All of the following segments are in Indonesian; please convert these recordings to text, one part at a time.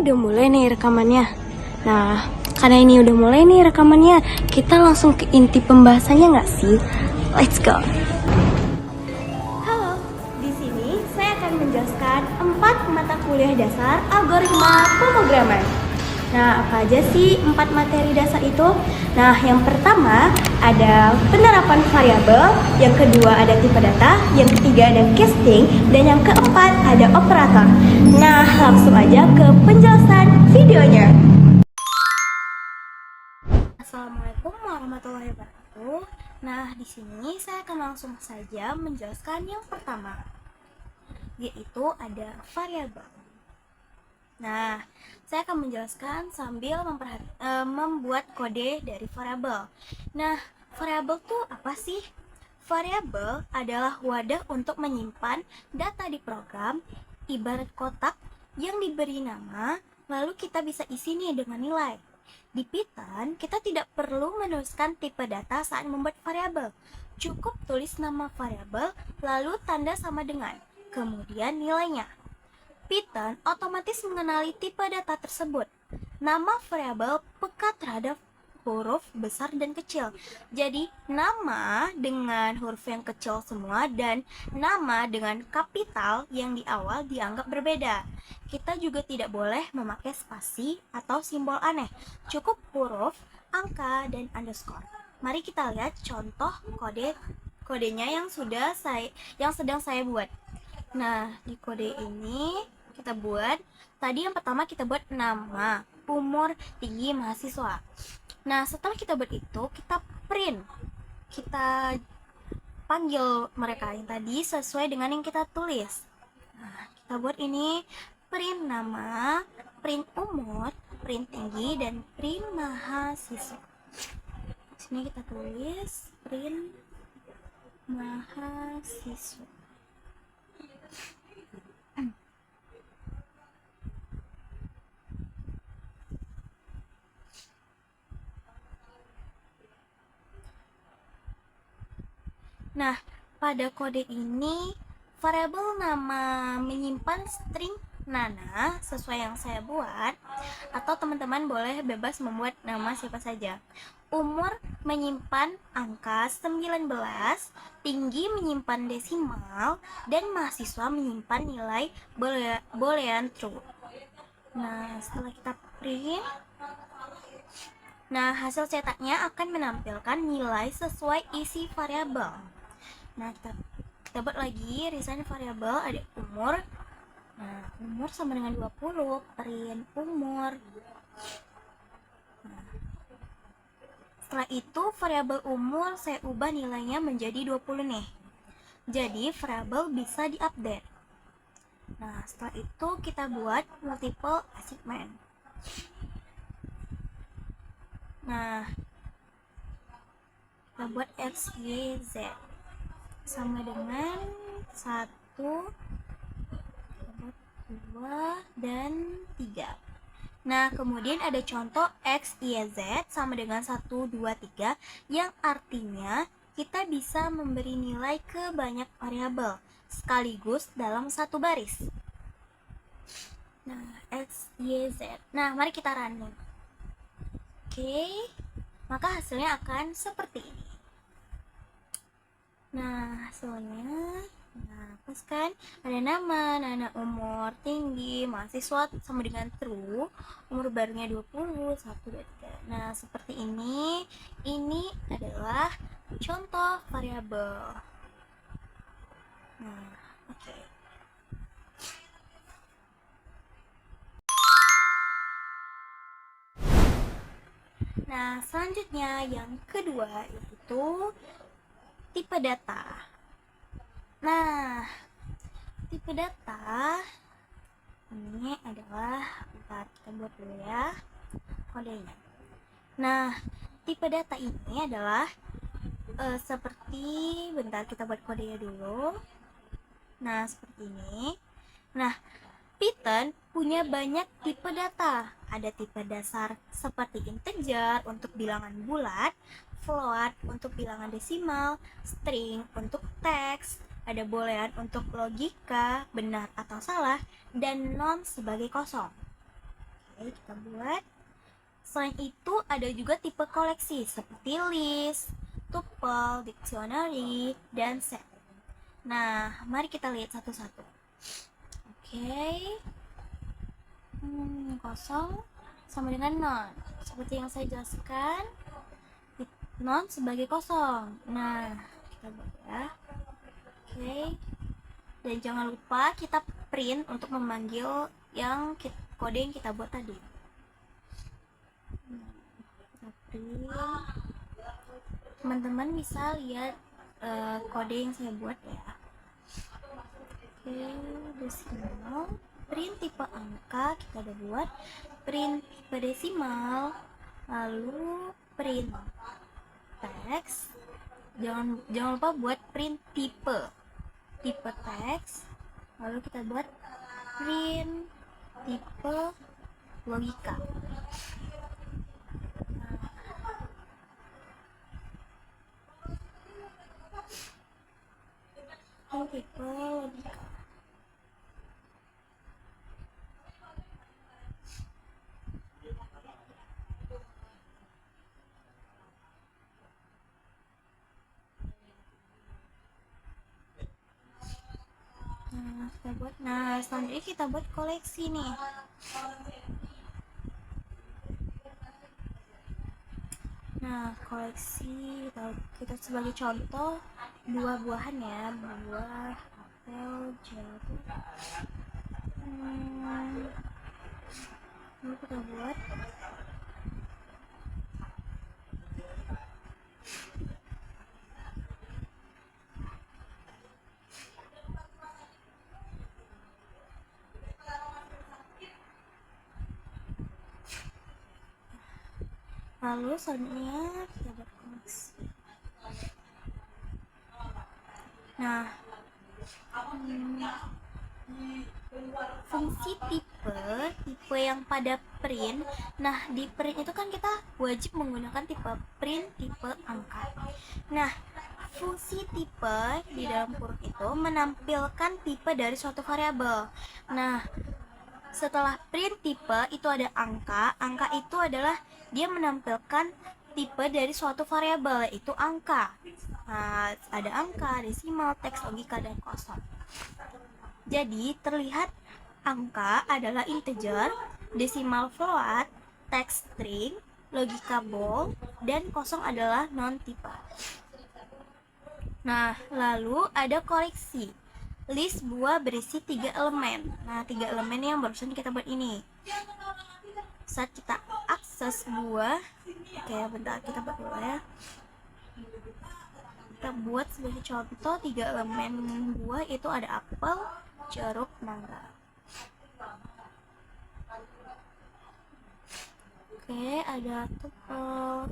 udah mulai nih rekamannya. Nah, karena ini udah mulai nih rekamannya, kita langsung ke inti pembahasannya nggak sih? Let's go. Halo, di sini saya akan menjelaskan 4 mata kuliah dasar algoritma pemrograman. Nah, apa aja sih 4 materi dasar itu? Nah, yang pertama ada penerapan variabel, yang kedua ada tipe data, yang ketiga ada casting, dan yang keempat ada operator. Nah, langsung aja ke penjelasan videonya. Assalamualaikum warahmatullahi wabarakatuh. Nah, di sini saya akan langsung saja menjelaskan yang pertama, yaitu ada variabel. Nah, saya akan menjelaskan sambil membuat kode dari variabel. Nah, variabel tuh apa sih? Variabel adalah wadah untuk menyimpan data di program, ibarat kotak yang diberi nama, lalu kita bisa isi nih dengan nilai. Di Python, kita tidak perlu menuliskan tipe data saat membuat variabel. Cukup tulis nama variabel, lalu tanda sama dengan, kemudian nilainya. Python otomatis mengenali tipe data tersebut. Nama variabel peka terhadap huruf besar dan kecil. Jadi, nama dengan huruf yang kecil semua dan nama dengan kapital yang di awal dianggap berbeda. Kita juga tidak boleh memakai spasi atau simbol aneh. Cukup huruf, angka, dan underscore. Mari kita lihat contoh kodenya yang sedang saya buat. Nah, di kode ini kita buat, tadi yang pertama kita buat nama, umur, tinggi, mahasiswa. Nah, setelah kita buat itu, kita print. Kita panggil mereka yang tadi sesuai dengan yang kita tulis. Nah, kita buat ini, print nama, print umur, print tinggi, dan print mahasiswa. Di sini kita tulis print mahasiswa. Nah, pada kode ini, variabel nama menyimpan string Nana sesuai yang saya buat, atau teman-teman boleh bebas membuat nama siapa saja. Umur menyimpan angka 19, tinggi menyimpan desimal, dan mahasiswa menyimpan nilai boolean true. Nah, setelah kita print, nah hasil cetaknya akan menampilkan nilai sesuai isi variabel. Nah, kita buat lagi resign variabel, ada umur. Nah, umur sama dengan 20, print umur. Nah, setelah itu variabel umur saya ubah nilainya menjadi 20 nih. Jadi variabel bisa diupdate. Nah, setelah itu kita buat multiple assignment. Nah, kita buat x, y, z sama dengan 1, 2, dan 3. Nah, kemudian ada contoh x, y, z sama dengan 1, 2, 3, yang artinya kita bisa memberi nilai ke banyak variabel sekaligus dalam satu baris. Nah, x, y, z. Nah, mari kita run. Oke, maka hasilnya akan seperti ini. Nah, hasilnya, nah, pas kan ada nama, umur, tinggi, mahasiswa sama dengan true, umur barunya 20, 1, 2, 3. Nah, seperti ini adalah contoh variabel. Nah, oke. Nah, selanjutnya yang kedua yaitu tipe data. Nah, tipe data ini adalah, kita buat dulu ya kodenya. Nah, tipe data ini adalah seperti, bentar kita buat kodenya dulu. Nah, seperti ini. Nah, Python punya banyak tipe data. Ada tipe dasar seperti integer untuk bilangan bulat, float untuk bilangan desimal, string untuk teks, ada boolean untuk logika, benar atau salah, dan non sebagai kosong. Oke, kita buat. Selain itu ada juga tipe koleksi seperti list, tuple, dictionary, dan set. Nah, mari kita lihat satu-satu. Oke. Kosong sama dengan non. Seperti yang saya jelaskan, non sebagai kosong. Nah, kita buat ya. Oke. Dan jangan lupa kita print untuk memanggil yang kode yang kita buat tadi. Kita print. Teman-teman bisa lihat kode yang saya buat ya. Oke, desimal, print tipe angka kita udah buat, print tipe desimal, lalu print teks. Jangan lupa buat print tipe teks, lalu kita buat print tipe logika. Tipe logika. Nah, selanjutnya kita buat koleksi nih. Nah, koleksi kita sebagai contoh buah-buahan ya, buah, apel, jeruk. Lalu kita buat lalu selanjutnya kita buat koleksi. Nah, fungsi tipe yang pada print. Nah, di print itu kan kita wajib menggunakan tipe print tipe angka. Nah, fungsi tipe di dalam kurung itu menampilkan tipe dari suatu variabel. Nah, setelah print tipe itu ada angka. Angka itu adalah dia menampilkan tipe dari suatu variabel, yaitu angka. Nah, ada angka, desimal, teks, logika, dan kosong. Jadi terlihat angka adalah integer, desimal float, teks string, logika bool, dan kosong adalah non-tipe. Nah, lalu ada koleksi. List buah berisi 3 elemen. Nah, 3 elemen yang barusan kita buat ini. Saat kita akses buah, oke, bentar kita buat dulu ya. Kita buat sebagai contoh 3 elemen buah itu ada apel, jeruk, mangga. Oke, ada tuple.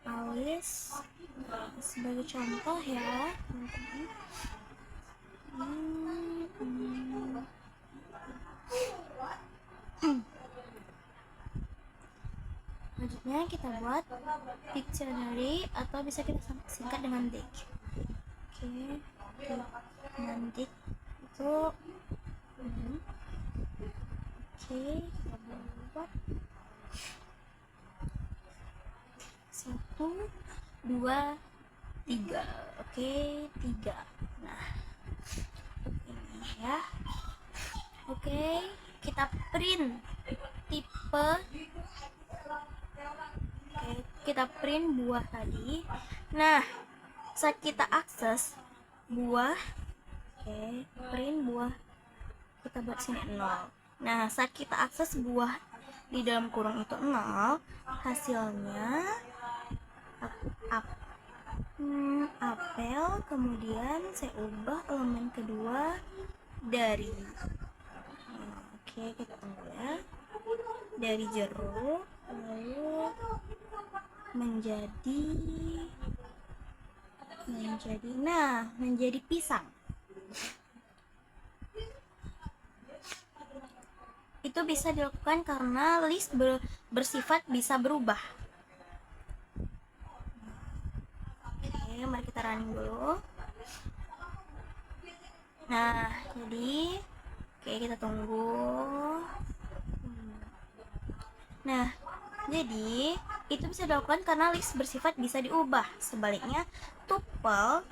Alis sebagai contoh ya, teman-teman. Selanjutnya kita buat dictionary atau bisa kita singkat dengan dic. Oke, dengan dic itu oke, kita buat 1, 2, 3. Oke, 3. Nah, ini ya. Oke, kita print tipe. Oke, kita print buah tadi. Nah, saat kita akses buah, oke, print buah, kita buat sini 0. Nah, saat kita akses buah di dalam kurung itu 0, hasilnya apel, kemudian saya ubah elemen kedua dari oke, kita tunggu ya, dari jeruk lalu menjadi pisang. Itu bisa dilakukan karena list bersifat bisa berubah. Oke, mari kita running dulu. Nah, jadi oke, kita tunggu. Nah, jadi itu bisa dilakukan karena list bersifat bisa diubah. Sebaliknya, tuple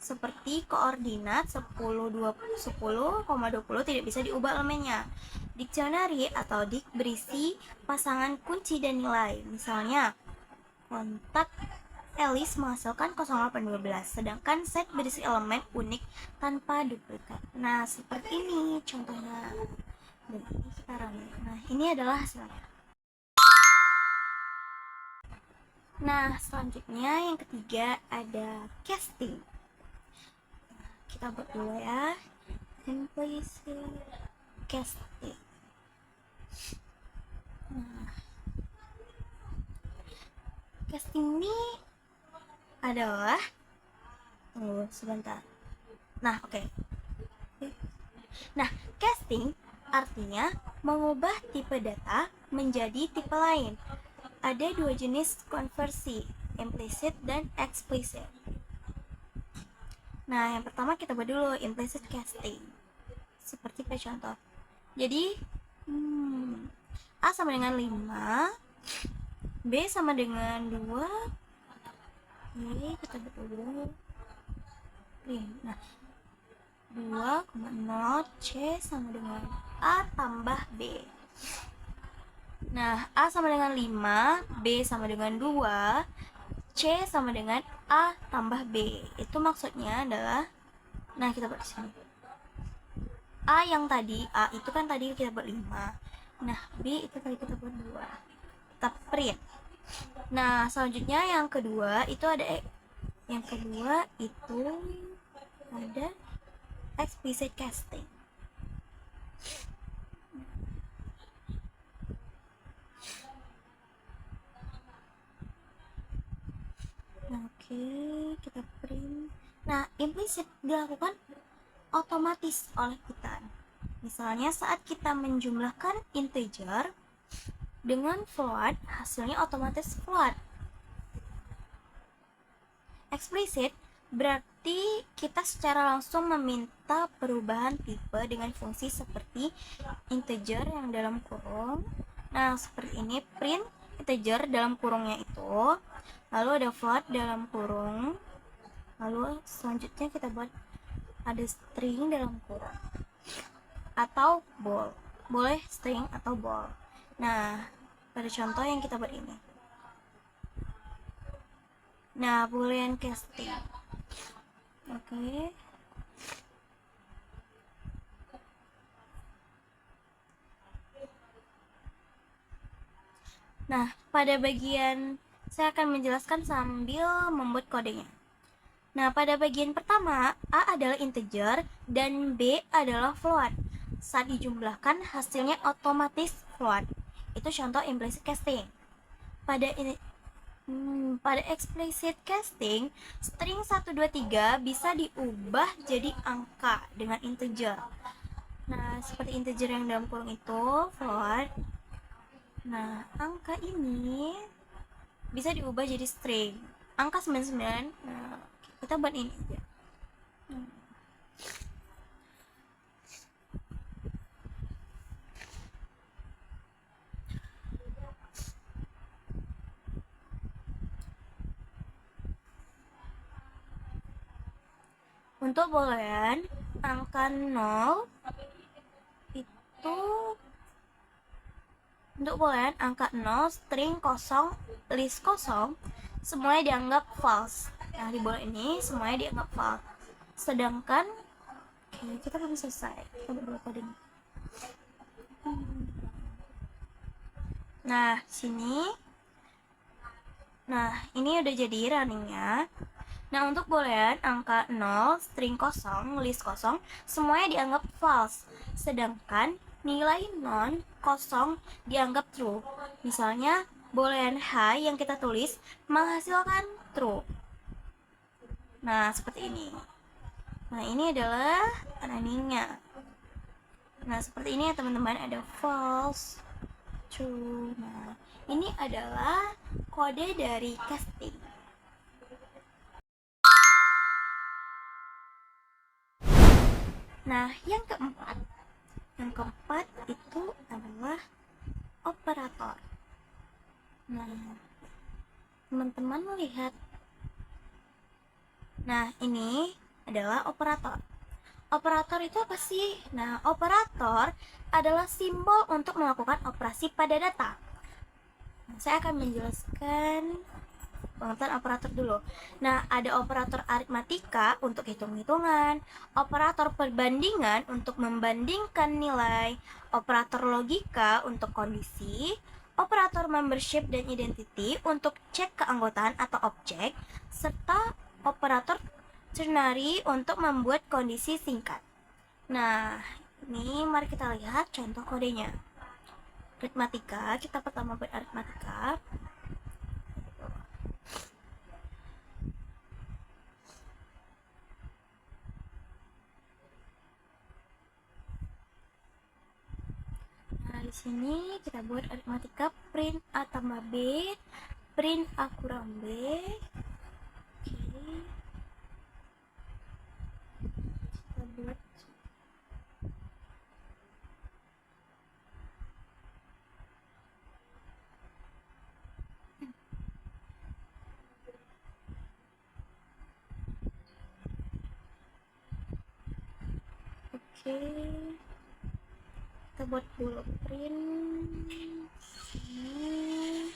seperti koordinat 10,20 tidak bisa diubah elemennya. Dictionary atau dik berisi pasangan kunci dan nilai. Misalnya, kontak Alice menghasilkan 0812, sedangkan set berisi elemen unik tanpa duplikat. Nah, seperti ini contohnya. Dan ini sekarang. Nah, ini adalah hasilnya. Nah, selanjutnya yang ketiga ada casting. Kita buat dulu ya. Implicit casting. Nah, casting ini adalah, tunggu sebentar. Nah, oke. Nah, casting artinya mengubah tipe data menjadi tipe lain. Ada dua jenis konversi, implicit dan explicit. Nah, yang pertama kita buat dulu implicit casting. Seperti pada contoh. Jadi, A sama dengan 5, B sama dengan 2. Oke, kita buat dulu. Nah, 2,0 C sama dengan A tambah B. Nah, A sama dengan 5, B sama dengan 2, C sama dengan A tambah B. Itu maksudnya adalah, nah kita buat di sini. A yang tadi, A itu kan tadi kita buat 5. Nah, B itu tadi kita buat 2. Kita print. Nah, selanjutnya yang kedua itu ada explicit casting. Nah, oke, kita print. Nah, implicit dilakukan otomatis oleh kita. Misalnya saat kita menjumlahkan integer dengan float, hasilnya otomatis float. Explicit berarti kita secara langsung meminta perubahan tipe dengan fungsi seperti integer yang dalam kurung. Nah, seperti ini, print integer dalam kurungnya itu, lalu ada float dalam kurung, lalu selanjutnya kita buat ada string dalam kurung atau bool. Boleh string atau bool. Nah, pada contoh yang kita buat ini. Nah, boolean casting. Oke. Nah, pada bagian saya akan menjelaskan sambil membuat kodenya. Nah, pada bagian pertama, A adalah integer dan B adalah float. Saat dijumlahkan, hasilnya otomatis float. Itu contoh implicit casting. Pada explicit casting, string 123 bisa diubah jadi angka dengan integer. Nah, seperti integer yang dalam kurung itu, float. Nah, angka ini bisa diubah jadi string. Angka 99, nah, kita buat ini aja. Untuk boolean, angka 0 itu, untuk boolean angka 0, string kosong, list kosong, semuanya dianggap false. Nah, di boolean ini semuanya dianggap false. Sedangkan, oke, kita belum selesai. Kita buat kode ini. Nah, sini. Nah, ini udah jadi runningnya. Nah, untuk boolean angka 0, string kosong, list kosong, semuanya dianggap false. Sedangkan nilai non kosong dianggap true. Misalnya, boolean H yang kita tulis menghasilkan true. Nah, seperti ini. Nah, ini adalah runningnya. Nah, seperti ini ya teman-teman, ada false, true. Nah, ini adalah kode dari casting. Nah, yang keempat itu adalah operator. Nah, teman-teman melihat. Nah, ini adalah operator. Operator itu apa sih? Nah, operator adalah simbol untuk melakukan operasi pada data. Nah, saya akan menjelaskan pengertian operator dulu. Nah, ada operator aritmatika untuk hitung-hitungan, operator perbandingan untuk membandingkan nilai, operator logika untuk kondisi, operator membership dan identity untuk cek keanggotaan atau objek, serta operator ternary untuk membuat kondisi singkat. Nah, ini mari kita lihat contoh kodenya. Aritmatika, kita pertama buat aritmatika. Nah, di sini kita buat aritmatika print A tambah B, print A kurang B. Oke. Kita buat kita buat dulu print ini.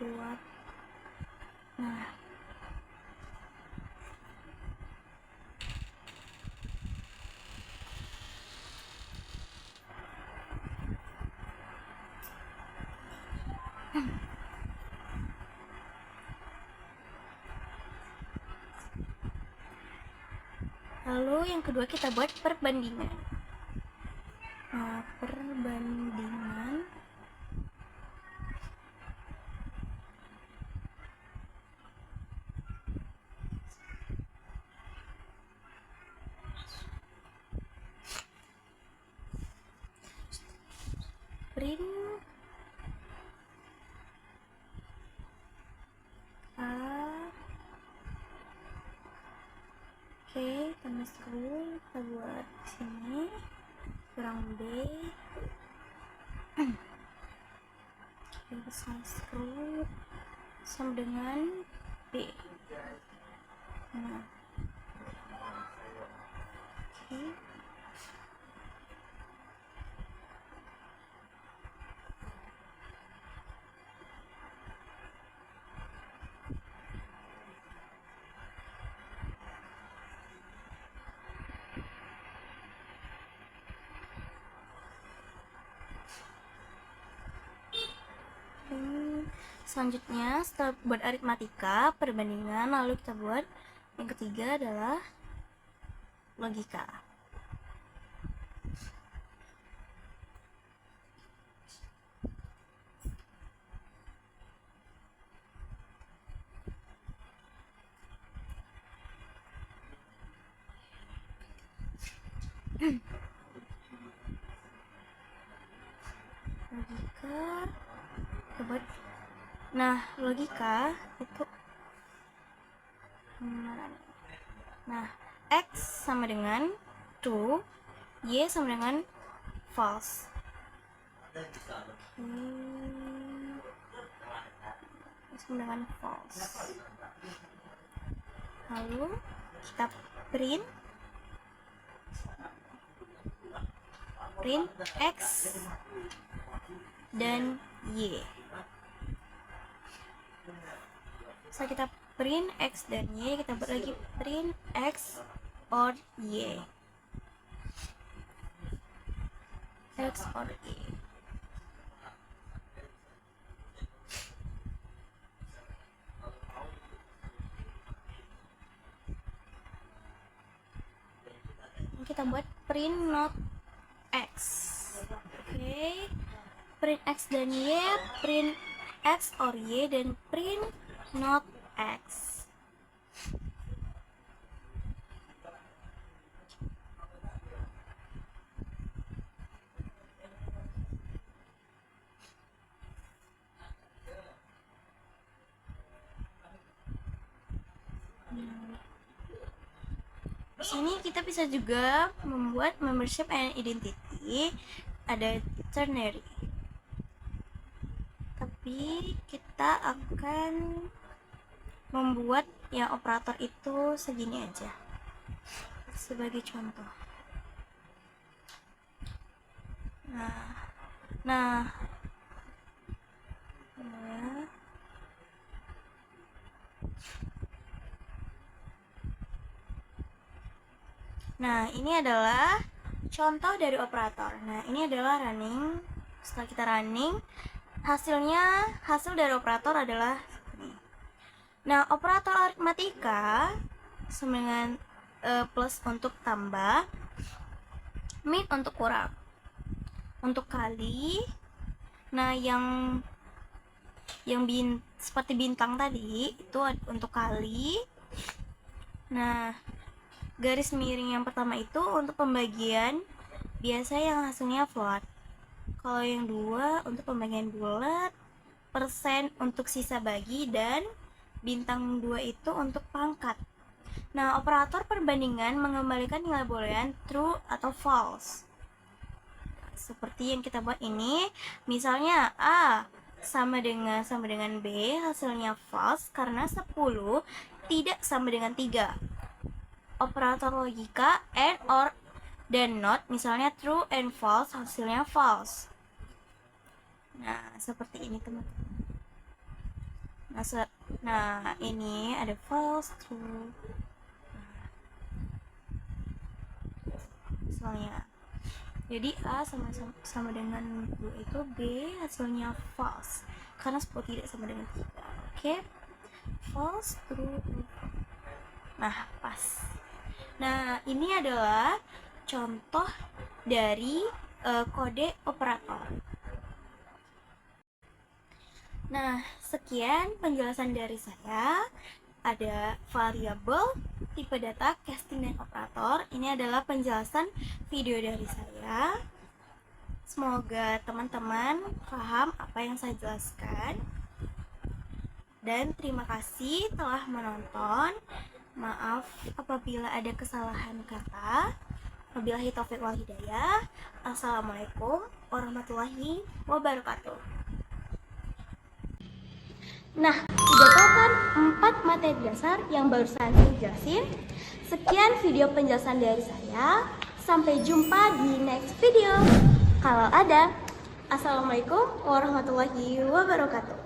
Buat lalu yang kedua kita buat perbandingan. Nah, perbandingan print A. Oke, tambah scroll, kita buat sini kurang B. Oke, sama scroll sama dengan B. Nah, oke. Selanjutnya setelah buat aritmatika, perbandingan, lalu kita buat yang ketiga adalah logika. Logika kita buat. Nah, logika itu nah, X sama dengan true, Y sama dengan false. Sama dengan false. Lalu kita print X dan Y. Setelah kita print X dan Y, kita buat lagi print X or Y. X or Y. kita buat print not X. Oke. Print X dan Y, print X or Y, dan print not X. Di sini kita bisa juga membuat membership and identity, ada ternary. Tapi kita akan membuat yang operator itu segini aja sebagai contoh. Nah, ini adalah contoh dari operator. Nah, ini adalah running. Setelah kita running, hasil dari operator adalah ini. Nah, operator aritmatika sama dengan plus untuk tambah, min untuk kurang, untuk kali. Nah, yang seperti bintang tadi itu untuk kali. Nah, garis miring yang pertama itu untuk pembagian biasa yang hasilnya flat. Kalau yang dua untuk pembagian bulat, persen untuk sisa bagi, dan bintang 2 itu untuk pangkat. Nah, operator perbandingan mengembalikan nilai boolean true atau false. Seperti yang kita buat ini, misalnya A sama dengan B, hasilnya false karena 10 tidak sama dengan 3. Operator logika and, or, dan not, misalnya true and false, hasilnya false. Nah, seperti ini teman-teman. Nah, ini ada false, true. Misalnya, jadi A sama dengan 2 itu, B hasilnya false karena 10 tidak sama dengan 3. Oke? False, true. Nah, pas. Nah, ini adalah contoh dari kode operator. Nah, sekian penjelasan dari saya. Ada variabel, tipe data, casting, dan operator. Ini adalah penjelasan video dari saya. Semoga teman-teman paham apa yang saya jelaskan. Dan terima kasih telah menonton. Maaf apabila ada kesalahan kata. Wabillahi taufiq wal hidayah. Assalamualaikum warahmatullahi wabarakatuh. Nah, udah tau kan 4 materi dasar yang barusan saya jelasin? Sekian video penjelasan dari saya. Sampai jumpa di next video. Kalau ada. Assalamualaikum warahmatullahi wabarakatuh.